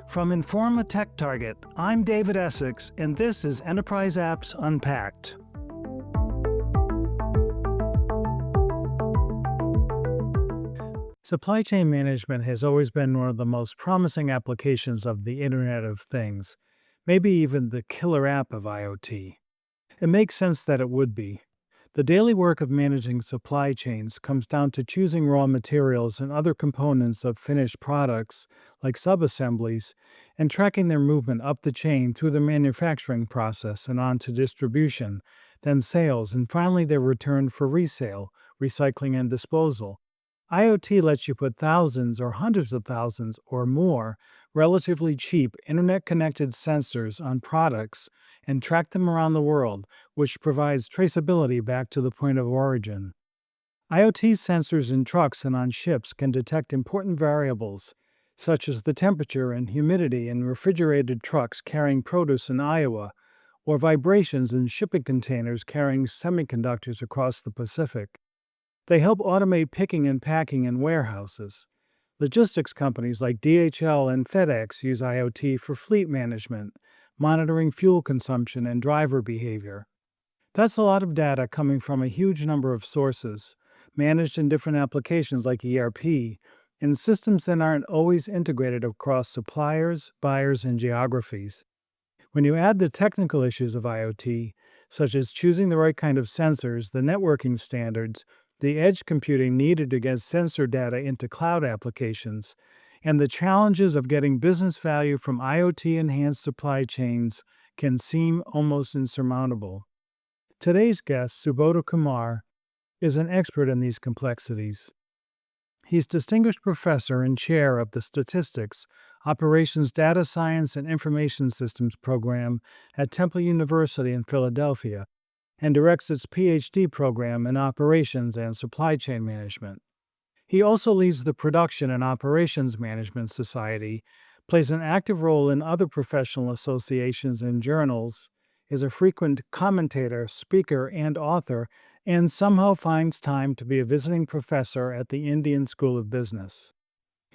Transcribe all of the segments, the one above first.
From Inform a Tech Target, I'm David Essex, and this is Enterprise Apps Unpacked. Supply chain management has always been one of the most promising applications of the Internet of Things, maybe even the killer app of IoT. It makes sense that it would be. The daily work of managing supply chains comes down to choosing raw materials and other components of finished products, like subassemblies, and tracking their movement up the chain through the manufacturing process and on to distribution, then sales, and finally their return for resale, recycling, and disposal. IoT lets you put thousands or hundreds of thousands or more relatively cheap internet connected sensors on products and track them around the world, which provides traceability back to the point of origin. IoT sensors in trucks and on ships can detect important variables, such as the temperature and humidity in refrigerated trucks carrying produce in Iowa, or vibrations in shipping containers carrying semiconductors across the Pacific. They help automate picking and packing in warehouses. Logistics companies like DHL and FedEx use IoT for fleet management, monitoring fuel consumption and driver behavior. That's a lot of data coming from a huge number of sources, managed in different applications like ERP, in systems that aren't always integrated across suppliers, buyers, and geographies. When you add the technical issues of IoT, such as choosing the right kind of sensors, the networking standards, the edge computing needed to get sensor data into cloud applications, and the challenges of getting business value from IoT-enhanced supply chains can seem almost insurmountable. Today's guest, Subodha Kumar, is an expert in these complexities. He's Distinguished Professor and Chair of the Statistics, Operations Data Science and Information Systems program at Temple University in Philadelphia, and directs its PhD program in Operations and Supply Chain Management. He also leads the Production and Operations Management Society, plays an active role in other professional associations and journals, is a frequent commentator, speaker, and author, and somehow finds time to be a visiting professor at the Indian School of Business.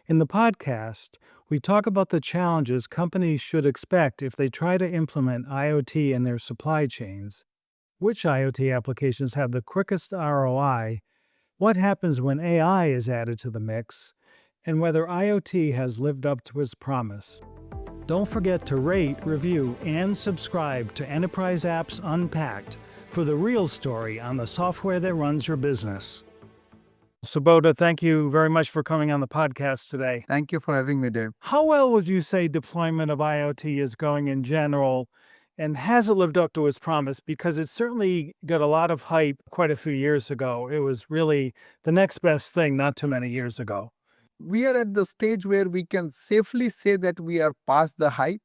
In the podcast, we talk about the challenges companies should expect if they try to implement IoT in their supply chains, which IoT applications have the quickest ROI, what happens when AI is added to the mix, and whether IoT has lived up to its promise. Don't forget to rate, review, and subscribe to Enterprise Apps Unpacked for the real story on the software that runs your business. Subodha, thank you very much for coming on the podcast today. Thank you for having me, Dave. How well would you say deployment of IoT is going in general, and has it lived up to its promise? Because it certainly got a lot of hype quite a few years ago. It was really the next best thing not too many years ago. We are at the stage where we can safely say that we are past the hype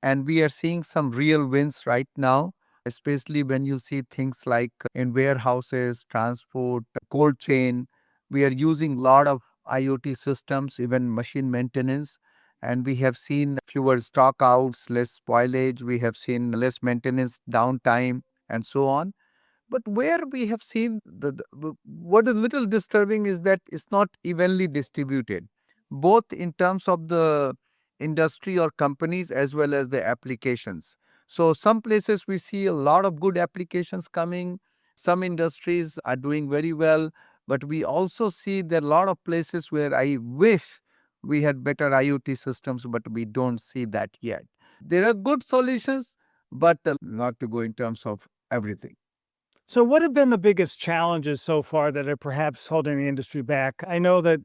and we are seeing some real wins right now, especially when you see things like in warehouses, transport, cold chain. We are using a lot of IoT systems, even machine maintenance, and we have seen fewer stockouts, less spoilage, we have seen less maintenance downtime, and so on. But where we have seen what is little disturbing is that it's not evenly distributed, both in terms of the industry or companies as well as the applications. So some places we see a lot of good applications coming. Some industries are doing very well, but we also see there are a lot of places where I wish we had better IoT systems, but we don't see that yet. There are good solutions, but not to go in terms of everything. So, what have been the biggest challenges so far that are perhaps holding the industry back? I know that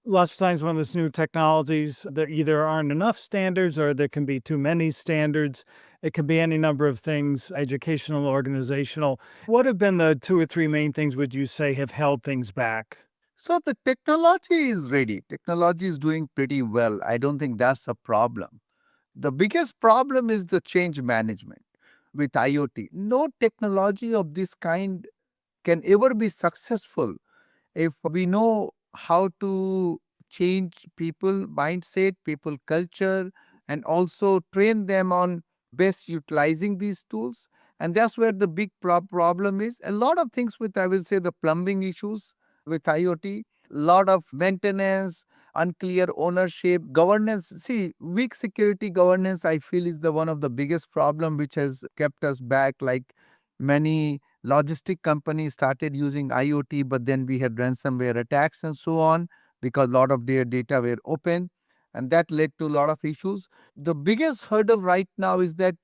lots of times when there's new technologies, there either aren't enough standards or there can be too many standards. It can be any number of things, educational, organizational. What have been the two or three main things, would you say, have held things back? So the technology is ready. Technology is doing pretty well. I don't think that's a problem. The biggest problem is the change management with IoT. No technology of this kind can ever be successful if we know how to change people mindset, people culture, and also train them on best utilizing these tools. And that's where the big problem is. A lot of things with, I will say, the plumbing issues with IoT, a lot of maintenance, unclear ownership, governance. See, weak security governance, I feel, is the one of the biggest problem which has kept us back. Like many logistic companies started using IoT, but then we had ransomware attacks and so on because a lot of their data were open, and that led to a lot of issues. The biggest hurdle right now is that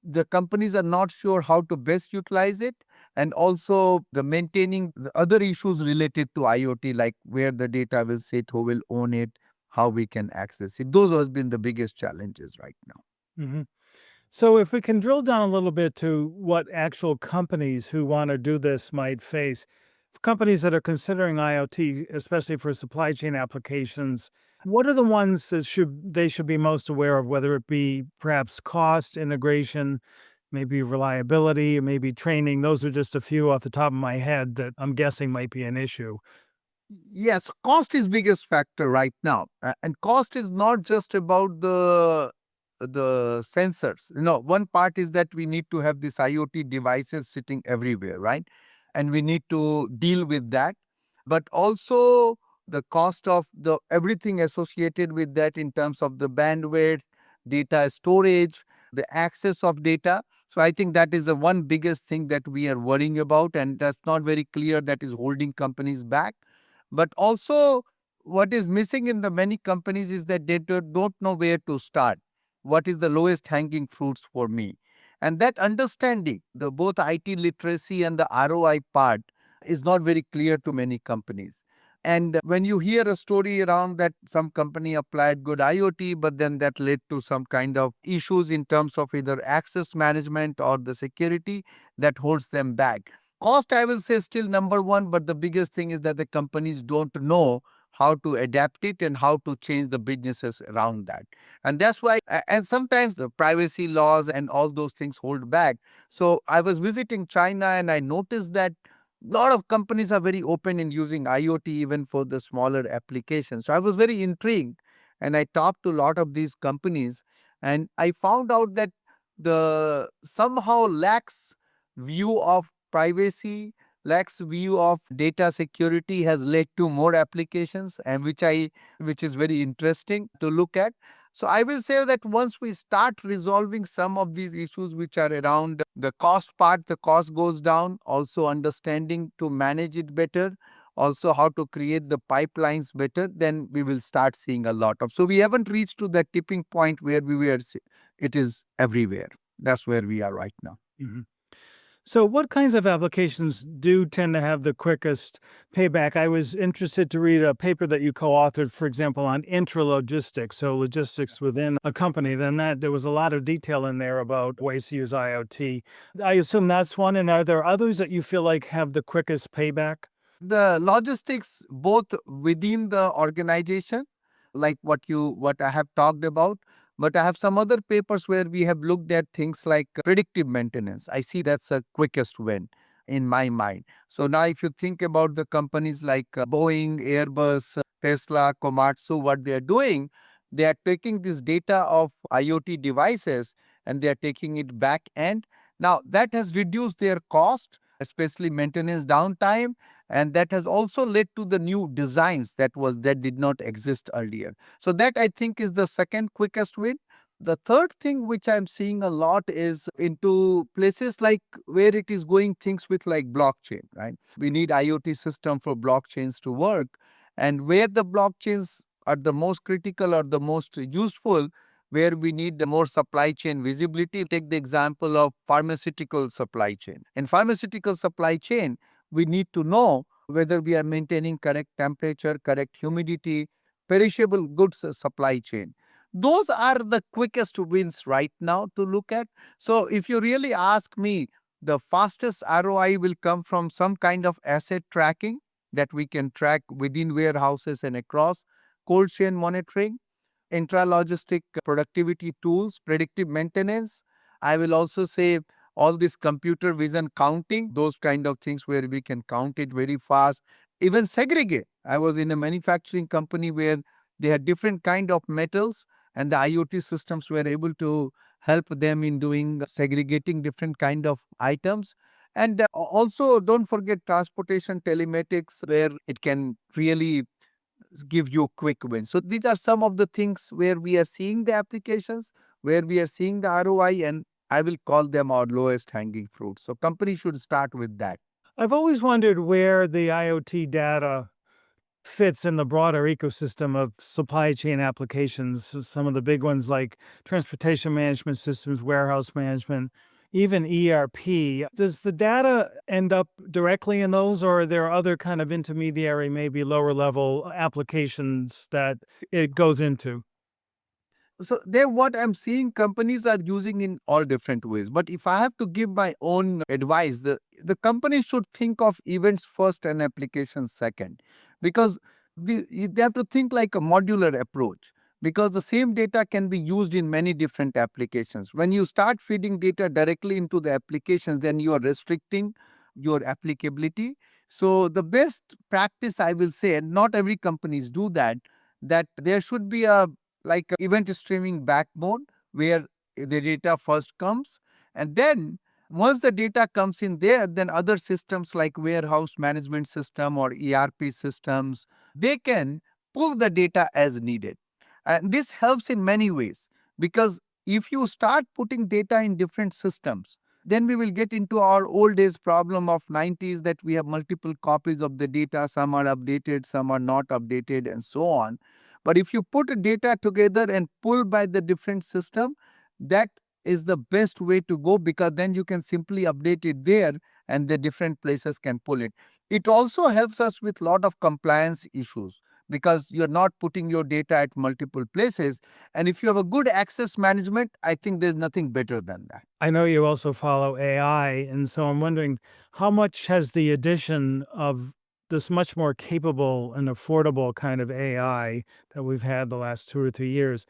the companies are not sure how to best utilize it, and also the maintaining the other issues related to IoT, like where the data will sit, who will own it, how we can access it. Those have been the biggest challenges right now. Hmm. So, if we can drill down a little bit to what actual companies who want to do this might face, for companies that are considering IoT, especially for supply chain applications, what are the ones that should be most aware of, whether it be perhaps cost, integration, maybe reliability, maybe training? Those are just a few off the top of my head that I'm guessing might be an issue. Yes, cost is biggest factor right now. And cost is not just about the sensors. One part is that we need to have these IoT devices sitting everywhere, right? And we need to deal with that. But also the cost of the everything associated with that in terms of the bandwidth, data storage, the access of data. So I think that is the one biggest thing that we are worrying about, and that's not very clear, that is holding companies back. But also, what is missing in the many companies is that they don't know where to start. What is the lowest hanging fruits for me? And that understanding, the both IT literacy and the ROI part, is not very clear to many companies. And when you hear a story around that some company applied good IoT, but then that led to some kind of issues in terms of either access management or the security, that holds them back. Cost, I will say, still number one, but the biggest thing is that the companies don't know how to adapt it and how to change the businesses around that. And that's why, and sometimes the privacy laws and all those things hold back. So I was visiting China and I noticed that a lot of companies are very open in using IoT even for the smaller applications. So I was very intrigued and I talked to a lot of these companies, and I found out that the somehow lacks view of privacy, lacks view of data security has led to more applications, and which is very interesting to look at. So I will say that once we start resolving some of these issues which are around the cost part, the cost goes down, also understanding to manage it better, also how to create the pipelines better, then we will start seeing a lot of. So we haven't reached to that tipping point where it is everywhere. That's where we are right now. Mhm. So, what kinds of applications do tend to have the quickest payback? I was interested to read a paper that you co-authored, for example, on intralogistics, so logistics within a company. Then that there was a lot of detail in there about ways to use IoT. I assume that's one. And are there others that you feel like have the quickest payback? The logistics both within the organization, like what I have talked about, but I have some other papers where we have looked at things like predictive maintenance. I see that's the quickest win in my mind. So now if you think about the companies like Boeing, Airbus, Tesla, Komatsu, what they are doing, they are taking this data of IoT devices and they are taking it back end. Now that has reduced their cost, especially maintenance downtime, and that has also led to the new designs that did not exist earlier. So that, I think, is the second quickest win. The third thing which I'm seeing a lot is into places like where it is going, things with like blockchain, right? We need IoT system for blockchains to work, and where the blockchains are the most critical or the most useful, where we need the more supply chain visibility. Take the example of pharmaceutical supply chain. In pharmaceutical supply chain, we need to know whether we are maintaining correct temperature, correct humidity, perishable goods supply chain. Those are the quickest wins right now to look at. So if you really ask me, the fastest ROI will come from some kind of asset tracking that we can track within warehouses and across, cold chain monitoring, intralogistic productivity tools, predictive maintenance. I will also say all this computer vision counting, those kind of things where we can count it very fast, even segregate. I was in a manufacturing company where they had different kind of metals, and the IoT systems were able to help them in doing segregating different kind of items. And also don't forget transportation telematics, where it can really give you quick wins. So these are some of the things where we are seeing the applications, where we are seeing the ROI, and I will call them our lowest hanging fruit. So companies should start with that. I've always wondered where the IoT data fits in the broader ecosystem of supply chain applications. Some of the big ones like transportation management systems, warehouse management, even ERP. Does the data end up directly in those, or are there other kind of intermediary, maybe lower level applications that it goes into? So they what I'm seeing companies are using in all different ways. But if I have to give my own advice, the company should think of events first and applications second. Because they have to think like a modular approach. Because the same data can be used in many different applications. When you start feeding data directly into the applications, then you are restricting your applicability. So the best practice I will say, and not every companies do that, that there should be a like a event streaming backbone where the data first comes, and then once the data comes in there, then other systems like warehouse management system or ERP systems, they can pull the data as needed. And this helps in many ways, because if you start putting data in different systems, then we will get into our old days problem of 90s, that we have multiple copies of the data, some are updated, some are not updated, and so on. But if you put data together and pull by the different system, that is the best way to go, because then you can simply update it there and the different places can pull it. It also helps us with lot of compliance issues, because you're not putting your data at multiple places. And if you have a good access management, I think there's nothing better than that. I know you also follow AI, and so I'm wondering how much has the addition of this much more capable and affordable kind of AI that we've had the last 2 or 3 years,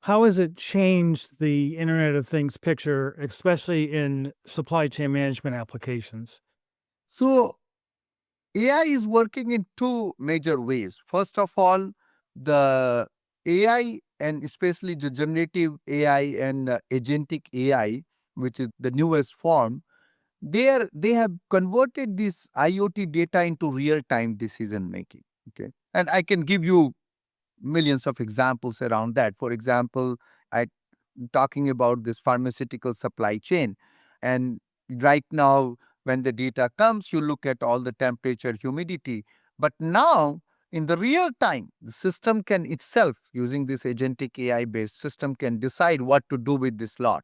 how has it changed the Internet of Things picture, especially in supply chain management applications? So AI is working in two major ways. First of all, the AI, and especially the generative AI and agentic AI, which is the newest form, they have converted this IoT data into real time decision making. Okay, and I can give you millions of examples around that. For example, I talking about this pharmaceutical supply chain. And right now, when the data comes, you look at all the temperature, humidity. But now, in the real time, the system can itself, using this agentic AI based system, can decide what to do with this lot,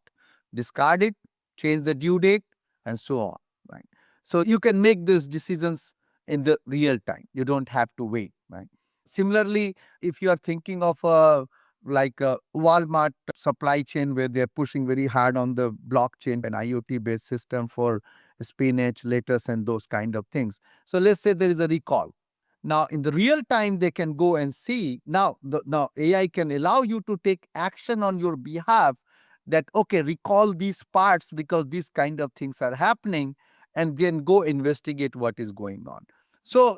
discard it, change the due date, and so on. Right. So you can make these decisions in the real time. You don't have to wait. Right. Similarly, if you are thinking of a like a Walmart supply chain where they're pushing very hard on the blockchain and IoT based system for spinach, lettuce, and those kind of things. So let's say there is a recall. Now, in the real time, they can go and see. Now AI can allow you to take action on your behalf, that, okay, recall these parts because these kind of things are happening, and then go investigate what is going on. So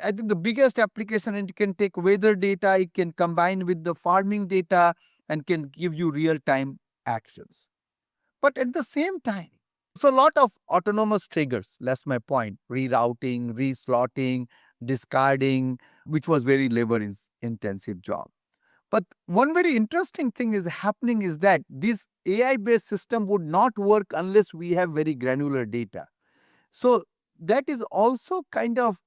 I think the biggest application, it can take weather data, it can combine with the farming data and can give you real time actions. But at the same time, so a lot of autonomous triggers, that's my point, rerouting, reslotting, discarding, which was very labor intensive job. But one very interesting thing is happening is that this AI based system would not work unless we have very granular data. So that is also kind of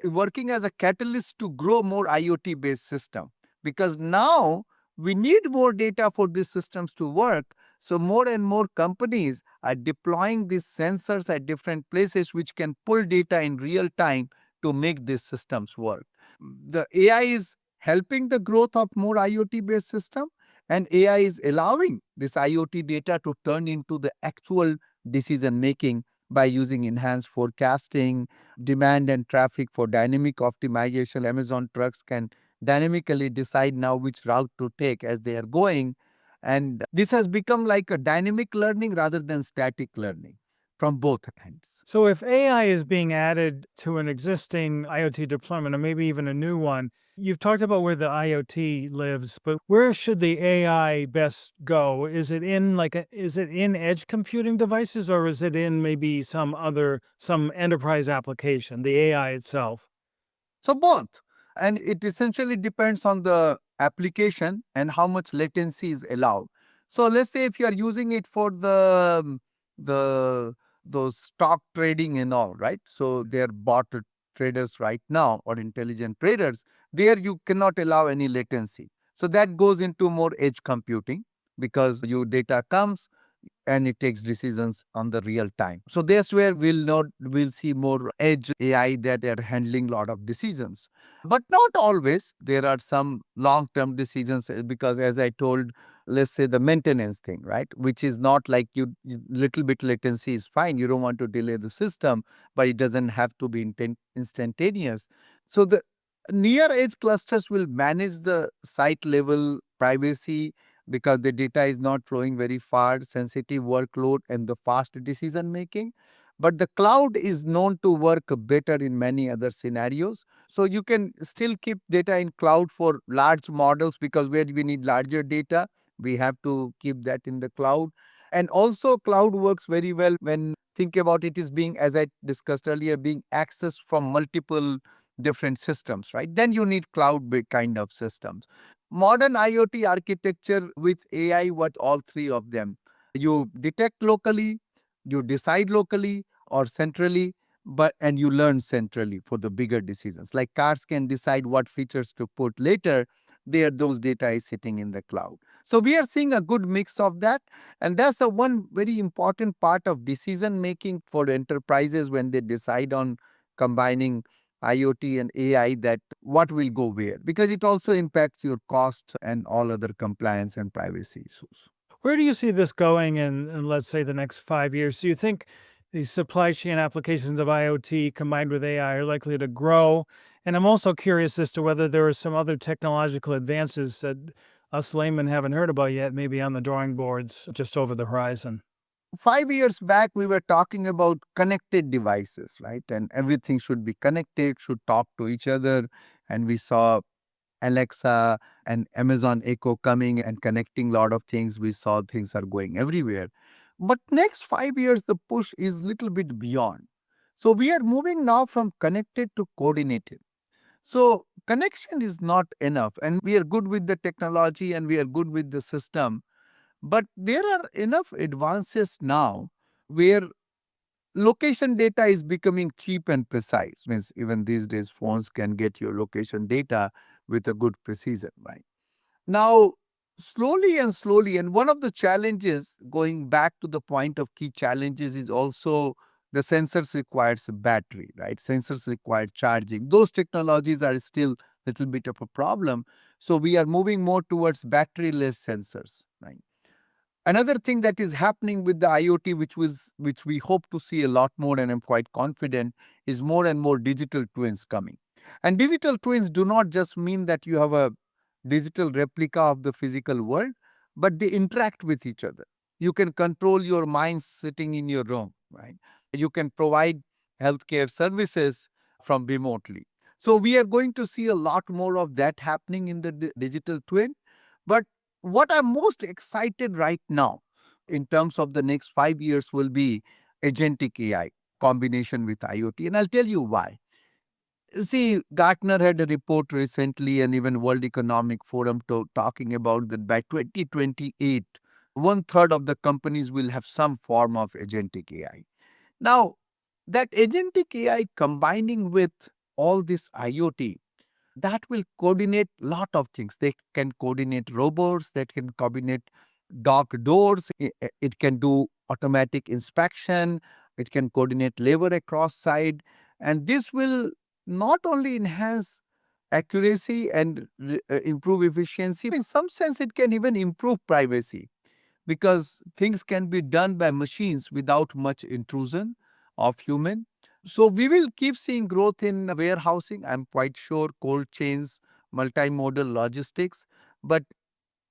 working as a catalyst to grow more IoT based system, because now we need more data for these systems to work. So more and more companies are deploying these sensors at different places which can pull data in real time to make these systems work. The AI is helping the growth of more IoT based system, and AI is allowing this IoT data to turn into the actual decision making by using enhanced forecasting, demand and traffic for dynamic optimization. Amazon trucks can dynamically decide now which route to take as they are going. And this has become like a dynamic learning rather than static learning from both ends. So, if AI is being added to an existing IoT deployment or maybe even a new one, you've talked about where the IoT lives, but where should the AI best go? Is it in is it in edge computing devices, or is it in maybe some enterprise application, the AI itself? So both. And it essentially depends on the application and how much latency is allowed. So let's say if you are using it for the those stock trading and all, right? So they're bot traders right now or intelligent traders. There you cannot allow any latency. So that goes into more edge computing because your data comes and it takes decisions on the real time. So that's where we'll see more edge AI that are handling a lot of decisions. But not always. There are some long-term decisions because as I told, let's say the maintenance thing, right? Which is not like little bit latency is fine. You don't want to delay the system, but it doesn't have to be instantaneous. So the near edge clusters will manage the site level privacy because the data is not flowing very far, sensitive workload, and the fast decision making. But the cloud is known to work better in many other scenarios. So you can still keep data in cloud for large models because where we need larger data, we have to keep that in the cloud. And also cloud works very well when think about it is being, as I discussed earlier, being accessed from multiple different systems, right? Then you need cloud kind of systems. Modern IoT architecture with AI, what all three of them. You detect locally, you decide locally or centrally, but and you learn centrally for the bigger decisions. Like cars can decide what features to put later, there those data is sitting in the cloud. So we are seeing a good mix of that. And that's a one very important part of decision making for enterprises when they decide on combining IoT and AI, that what will go where, because it also impacts your cost and all other compliance and privacy issues. Where do you see this going in, let's say, the next 5 years? Do you think these supply chain applications of IoT combined with AI are likely to grow? And I'm also curious as to whether there are some other technological advances that us laymen haven't heard about yet, maybe on the drawing boards just over the horizon. 5 years back, we were talking about connected devices, right? And everything should be connected, should talk to each other. And we saw Alexa and Amazon Echo coming and connecting a lot of things. We saw things are going everywhere. But next 5 years, the push is little bit beyond. So we are moving now from connected to coordinated. So connection is not enough. And we are good with the technology and we are good with the system. But there are enough advances now where location data is becoming cheap and precise. Means even these days, phones can get your location data with a good precision, right? Now, slowly and slowly, and one of the challenges, going back to the point of key challenges, is also the sensors requires a battery, right? Sensors require charging. Those technologies are still a little bit of a problem. So we are moving more towards battery-less sensors, right? Another thing that is happening with the IoT, which we hope to see a lot more, and I'm quite confident, is more and more digital twins coming. And digital twins do not just mean that you have a digital replica of the physical world, but they interact with each other. You can control your mind sitting in your room, right? You can provide healthcare services from remotely. So we are going to see a lot more of that happening in the digital twin. But what I'm most excited right now in terms of the next 5 years will be agentic AI combination with IoT. And I'll tell you why. See, Gartner had a report recently, and even World Economic Forum talking about that by 2028, one third of the companies will have some form of agentic AI. Now, that agentic AI combining with all this IoT, that will coordinate lot of things. They can coordinate robots, that can coordinate dock doors, it can do automatic inspection, it can coordinate labor across site, and this will not only enhance accuracy and improve efficiency, in some sense it can even improve privacy because things can be done by machines without much intrusion of human. So we will keep seeing growth in warehousing. I'm quite sure cold chains, multimodal logistics. But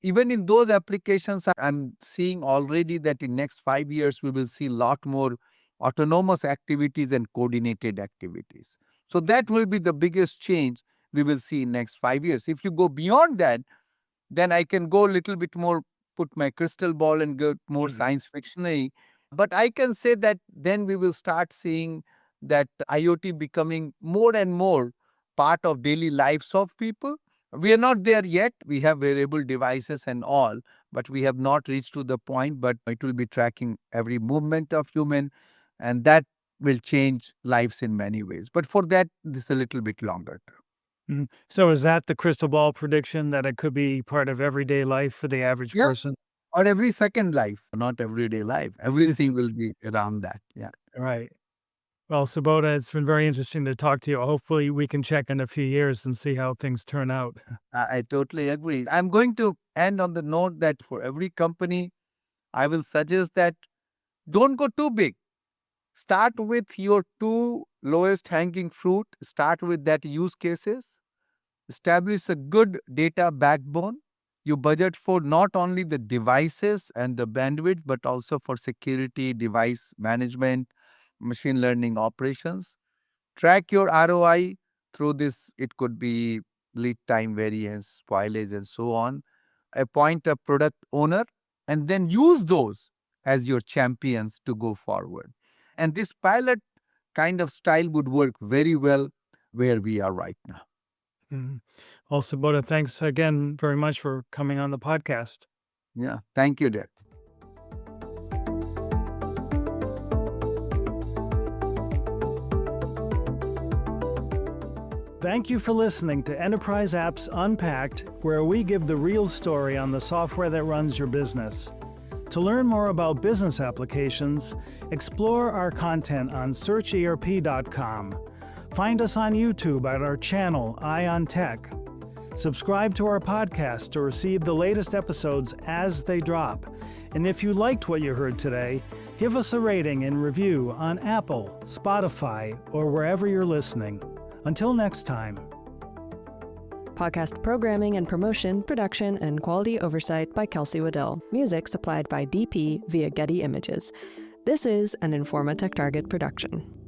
even in those applications, I'm seeing already that in next 5 years, we will see a lot more autonomous activities and coordinated activities. So that will be the biggest change we will see in next 5 years. If you go beyond that, then I can go a little bit more, put my crystal ball and go more science fictional. But I can say that then we will start seeing that IoT becoming more and more part of daily lives of people. We are not there yet. We have wearable devices and all, but we have not reached to the point. But it will be tracking every movement of human, and that will change lives in many ways. But for that, this is a little bit longer term. So is that the crystal ball prediction that it could be part of everyday life for the average Yeah. person? Or every second life, not everyday life. Everything will be around that. Yeah. Right. Well, Sabota, it's been very interesting to talk to you. Hopefully, we can check in a few years and see how things turn out. I totally agree. I'm going to end on the note that for every company, I will suggest that don't go too big. Start with your two lowest hanging fruit. Start with that use cases. Establish a good data backbone. You budget for not only the devices and the bandwidth, but also for security, device management, machine learning operations. Track your ROI through this. It could be lead time variance, spoilage, and so on. Appoint a product owner and then use those as your champions to go forward. And this pilot kind of style would work very well where we are right now. Mhm. Well, Sabota, thanks again very much for coming on the podcast. Yeah. Thank you, Dad. Thank you for listening to Enterprise Apps Unpacked, where we give the real story on the software that runs your business. To learn more about business applications, explore our content on searcherp.com. Find us on YouTube at our channel, Eye on Tech. Subscribe to our podcast to receive the latest episodes as they drop. And if you liked what you heard today, give us a rating and review on Apple, Spotify, or wherever you're listening. Until next time. Podcast programming and promotion, production, and quality oversight by Kelsey Waddell. Music supplied by DP via Getty Images. This is an Informa Tech Target production.